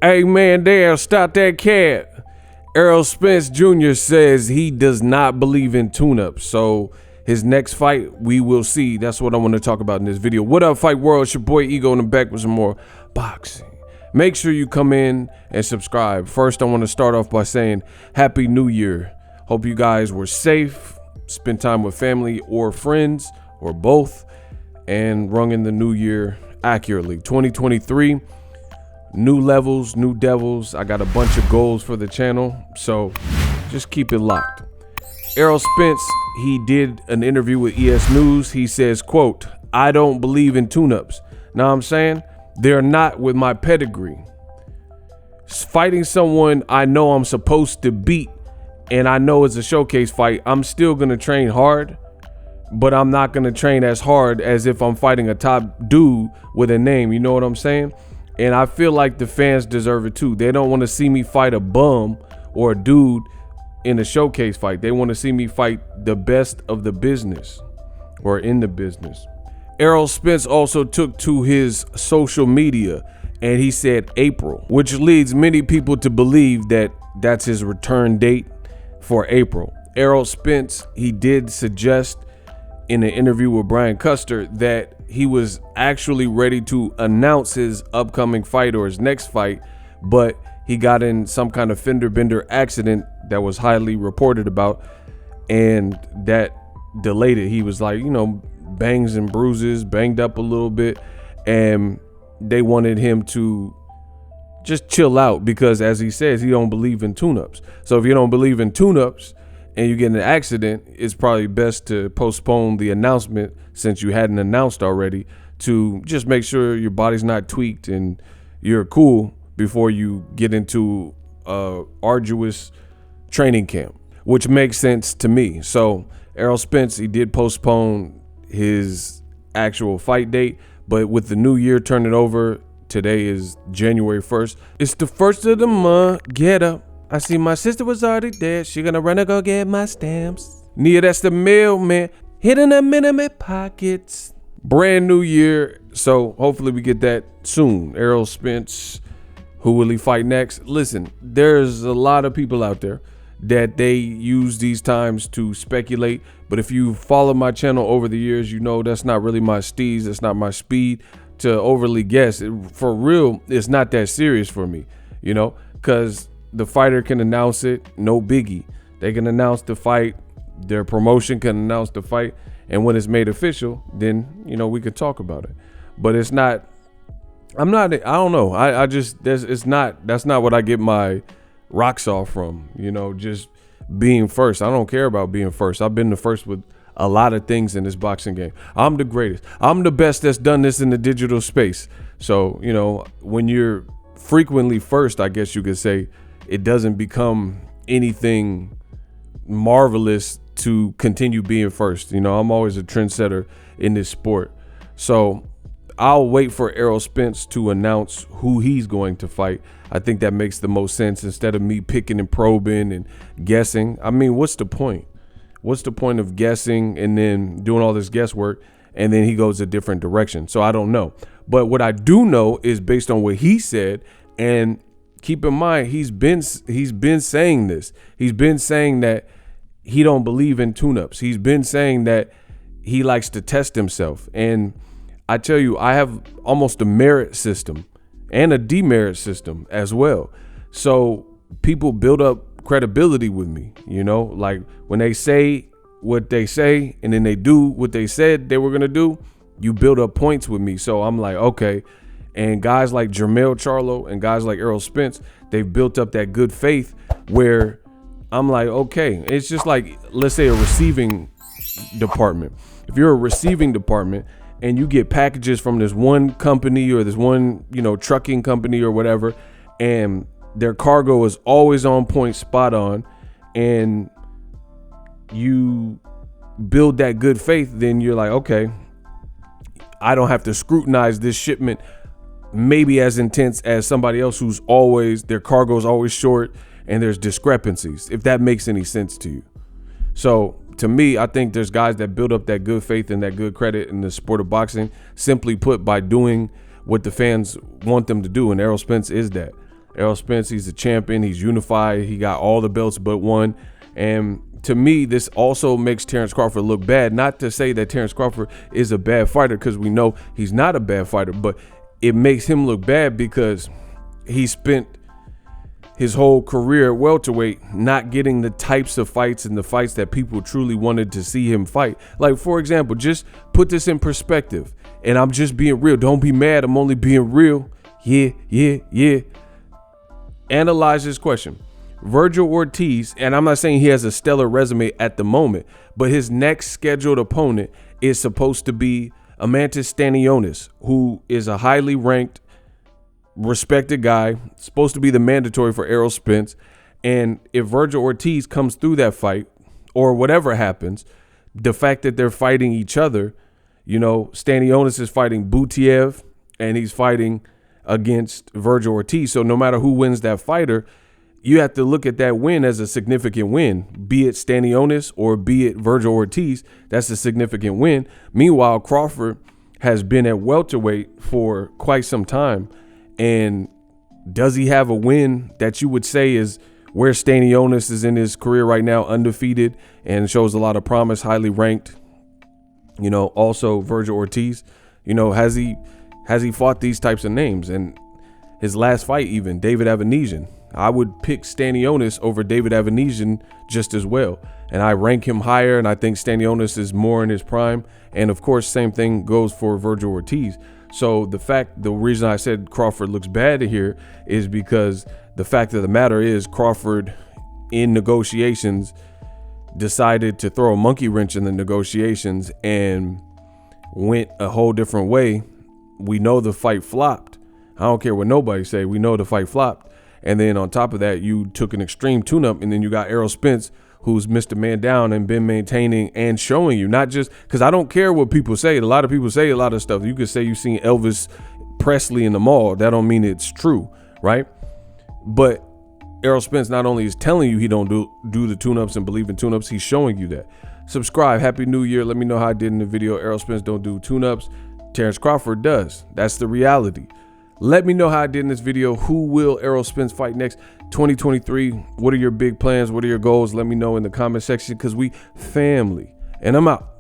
Hey man, there, stop that cat. Errol Spence Jr. says he does not believe in tune-ups. So his next fight, we will see. That's what I want to talk about in this video. What up, Fight World? It's your boy Ego in the back with some more boxing. Make sure you come in and subscribe. First, I want to start off by saying Happy New Year. Hope you guys were safe, spent time with family or friends or both, and rung in the new year accurately. 2023. New levels, new devils. I got a bunch of goals for the channel, so just keep it locked. Errol Spence, he did an interview with ES News. He says, quote, "I don't believe in tune-ups." Now I'm saying they're not with my pedigree. Fighting someone I know I'm supposed to beat and I know it's a showcase fight, I'm still gonna train hard, but I'm not gonna train as hard as if I'm fighting a top dude with a name. You know what I'm saying? And I feel like the fans deserve it too. They don't want to see me fight a bum or a dude in a showcase fight. They want to see me fight the best of the business or in the business. Errol Spence also took to his social media and he said April, which leads many people to believe that that's his return date for April. Errol Spence, he did suggest in an interview with Brian Custer that he was actually ready to announce his upcoming fight or his next fight, but he got in some kind of fender bender accident that was highly reported about, and that delayed it. He was like, you know, bangs and bruises, banged up a little bit, and they wanted him to just chill out because, as he says, he don't believe in tune-ups. So if you don't believe in tune-ups and you get in an accident, it's probably best to postpone the announcement, since you hadn't announced already, to just make sure your body's not tweaked and you're cool before you get into a arduous training camp, which makes sense to me. So Errol Spence, he did postpone his actual fight date, but with the new year turning over, today is January 1st. It's the first of the month. Get up. I see my sister was already there. She gonna run and go get my stamps. Nia, that's the mailman. Hitting them in my pockets. Brand new year. So hopefully we get that soon. Errol Spence, who will he fight next? Listen, there's a lot of people out there that they use these times to speculate. But if you follow my channel over the years, you know that's not really my steez. That's not my speed to overly guess. For real, it's not that serious for me, you know, because the fighter can announce it, no biggie. They can announce the fight, their promotion can announce the fight, and when it's made official, then, you know, we could talk about it. But it's not, I don't know. I just, that's not what I get my rocks off from, you know, just being first. I don't care about being first. I've been the first with a lot of things in this boxing game. I'm the greatest. I'm the best that's done this in the digital space. So, you know, when you're frequently first, I guess you could say, it doesn't become anything marvelous to continue being first. You know, I'm always a trendsetter in this sport. So I'll wait for Errol Spence to announce who he's going to fight. I think that makes the most sense instead of me picking and probing and guessing. I mean, what's the point? What's the point of guessing and then doing all this guesswork and then he goes a different direction? So I don't know. But what I do know is based on what he said, and keep in mind, he's been saying this. He's been saying that he don't believe in tune-ups. He's been saying that he likes to test himself. And I tell you, I have almost a merit system and a demerit system as well. So people build up credibility with me, you know, like when they say what they say and then they do what they said they were going to do, you build up points with me. So I'm like, okay. And guys like Jermell Charlo and guys like Errol Spence, they've built up that good faith where I'm like, okay, it's just like, let's say a receiving department. If you're a receiving department and you get packages from this one company or this one, you know, trucking company or whatever, and their cargo is always on point, spot on, and you build that good faith, then you're like, okay, I don't have to scrutinize this shipment maybe as intense as somebody else who's always, their cargo is always short and there's discrepancies, if that makes any sense to you. So to me, I think there's guys that build up that good faith and that good credit in the sport of boxing, simply put, by doing what the fans want them to do. And Errol Spence is that. Errol Spence, he's a champion. He's unified. He got all the belts but one. And to me, this also makes Terrence Crawford look bad. Not to say that Terrence Crawford is a bad fighter, because we know he's not a bad fighter, but it makes him look bad because he spent his whole career at welterweight not getting the types of fights and the fights that people truly wanted to see him fight. Like, for example, just put this in perspective, and I'm just being real. Don't be mad. I'm only being real. Yeah. Analyze this question. Virgil Ortiz, and I'm not saying he has a stellar resume at the moment, but his next scheduled opponent is supposed to be Amantis Stanionis, who is a highly ranked, respected guy, supposed to be the mandatory for Errol Spence. And if Virgil Ortiz comes through that fight, or whatever happens, the fact that they're fighting each other, you know, Stanionis is fighting Butiev and he's fighting against Virgil Ortiz. So no matter who wins that fighter, you have to look at that win as a significant win, be it Stanionis or be it Virgil Ortiz. That's a significant win. Meanwhile, Crawford has been at welterweight for quite some time. And does he have a win that you would say is where Stanionis is in his career right now, undefeated and shows a lot of promise, highly ranked? You know, also Virgil Ortiz, you know, has he fought these types of names? And his last fight, even David Avanesian, I would pick Stanionis over David Avanesian just as well. And I rank him higher, and I think Stanionis is more in his prime. And of course, same thing goes for Virgil Ortiz. So the reason I said Crawford looks bad here is because the fact of the matter is Crawford in negotiations decided to throw a monkey wrench in the negotiations and went a whole different way. We know the fight flopped. I don't care what nobody say. We know the fight flopped. And then on top of that, you took an extreme tune-up, and then you got Errol Spence, who's missed a man down and been maintaining and showing you, not just because I don't care what people say. A lot of people say a lot of stuff. You could say you've seen Elvis Presley in the mall. That don't mean it's true, right? But Errol Spence not only is telling you he don't do the tune-ups and believe in tune-ups, he's showing you that. Subscribe. Happy New Year. Let me know how I did in the video. Errol Spence don't do tune-ups. Terrence Crawford does. That's the reality. Let me know how I did in this video. Who will Errol Spence fight next? 2023. What are your big plans? What are your goals? Let me know in the comment section, because we family. And I'm out.